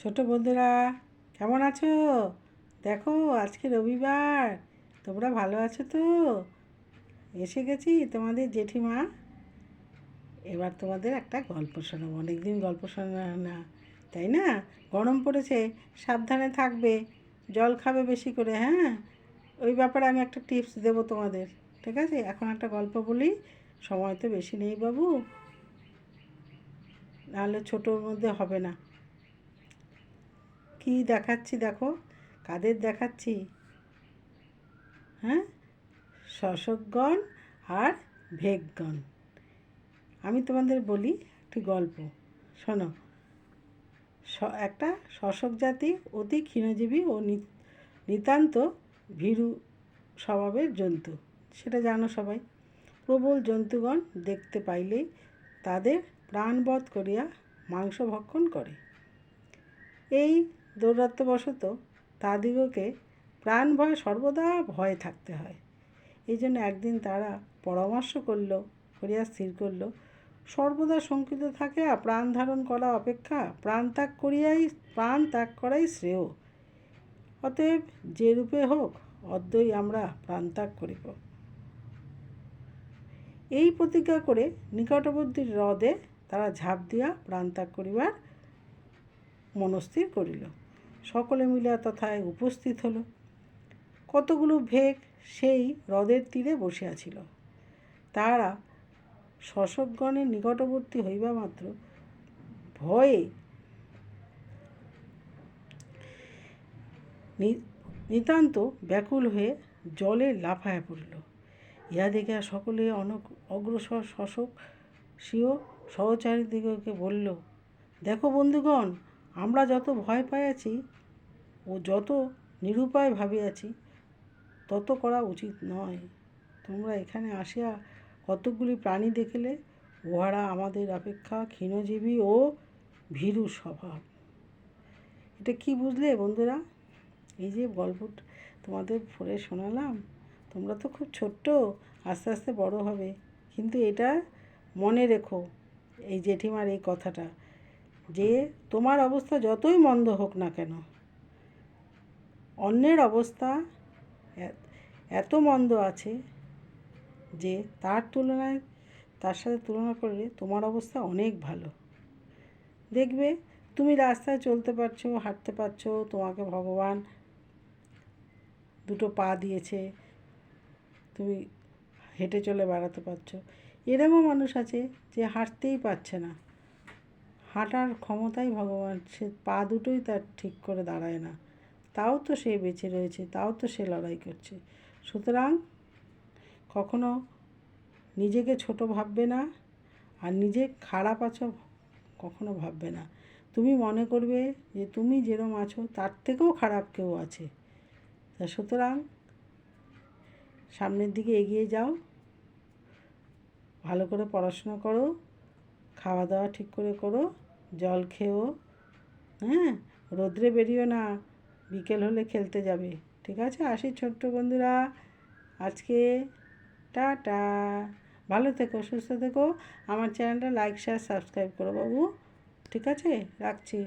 ছোট বন্ধুরা কেমন আছো? দেখো আজকে রবিবার, তোমরা ভালো আছো তো? এসে গেছি তোমাদের জেঠিমা। এবার তোমাদের একটা গল্প শোনাবো, অনেকদিন গল্প শোনা না, তাই না? গরম পড়েছে, সাবধানে থাকবে, জল খাবে বেশি করে, হ্যাঁ? ওই ব্যাপারে আমি একটা টিপস দেবো তোমাদের, ঠিক আছে? এখন একটা গল্প বলি, সময় তো বেশি নেই বাবু, নাহলে ছোটোর মধ্যে হবে না। কি দেখাচ্ছি দেখো, কাদের দেখাচ্ছি, হ্যাঁ? শশকগণ আর ভেগগণ। আমি তোমাদের বলি একটি গল্প, শোনো। একটা শশক জাতি অতি ক্ষীণজীবী ও নিতান্ত ভীরু স্বভাবের জন্তু, সেটা জানো সবাই। প্রবল জন্তুগণ দেখতে পাইলেই তাদের প্রাণবধ করিয়া মাংস ভক্ষণ করে। এই দৌরাত্ম্যবশত তাদিগকে প্রাণ ভয়ে সর্বদা ভয়ে থাকতে হয়। এই জন্য একদিন তারা পরামর্শ করিয়া স্থির করল, সর্বদা শঙ্কিত থাকে প্রাণ ধারণ করা অপেক্ষা প্রাণ ত্যাগ করাই শ্রেয়। অতএব যে রূপে হোক অদ্যই আমরা প্রাণ ত্যাগ করিব। এই প্রতিজ্ঞা করে নিকটবর্তী হ্রদে তারা ঝাঁপ দিয়া প্রাণ ত্যাগ করিবার মনস্থির করিল। সকলে মিলিয়া তথায় উপস্থিত হল। কতগুলো ভেগ সেই হ্রদের তীরে বসিয়াছিল। তাহারা শশকগণের নিকটবর্তী হইবা মাত্র ভয়ে নিতান্ত ব্যাকুল হয়ে জলে লাফাইয়া পড়িল। ইহা দেখিয়া সকলে অগ্রসর শশক স্বীয় সহচারীদিগকে বলল, দেখো বন্ধুগণ, আমরা যত ভয় পাইয়াছি ও যত নিরুপায় ভাবিয়াছি তত করা উচিত নয়। তোমরা এখানে আসিয়া কতকগুলি প্রাণী দেখিলে, উহারা আমাদের অপেক্ষা ক্ষীণজীবী ও ভীরু স্বভাব। এটা কি বুঝলে বন্ধুরা? এই যে গল্পটা তোমাদের পড়ে শোনালাম, তোমরা তো খুব ছোট্ট, আস্তে আস্তে বড় হবে, কিন্তু এটা মনে রেখো, এই জেঠিমার এই কথাটা, যে তোমার অবস্থা যতই মন্দ হোক না কেন, অন্যের অবস্থা এত মন্দ আছে যে তার সাথে তুলনা করলে তোমার অবস্থা অনেক ভালো। দেখবে তুমি রাস্তায় চলতে পারছো, হাঁটতে পারছো, তোমাকে ভগবান দুটো পা দিয়েছে, তুমি হেঁটে চলে বেড়াতে পারছো। এরকমও মানুষ আছে যে হাঁটতেই পারছে না, হাঁটার ক্ষমতাই ভগবান, সে পা দুটোই তার ঠিক করে দাঁড়ায় না, তাও তো সে বেঁচে রয়েছে, তাও তো সে লড়াই করছে। সুতরাং কখনো নিজেকে ছোট ভাববে না, আর নিজে খারাপ আছো কখনো ভাববে না। তুমি মনে করবে যে তুমি যেরকম আছো তার থেকেও খারাপ কেউ আছে। তা সুতরাং সামনের দিকে এগিয়ে যাও, ভালো করে পড়াশোনা করো, খাওয়া দাওয়া ঠিক করে করো, জল খেও, হ্যাঁ? রোদ্রে বেরিও না, বিকেল হলে খেলতে যাবে, ঠিক আছে? আসি ছোট্ট বন্ধুরা, আজকে টাটা, ভালো থেকো, সুস্থ থেকো। আমার চ্যানেলটা লাইক শেয়ার সাবস্ক্রাইব করো বাবু, ঠিক আছে? রাখছি।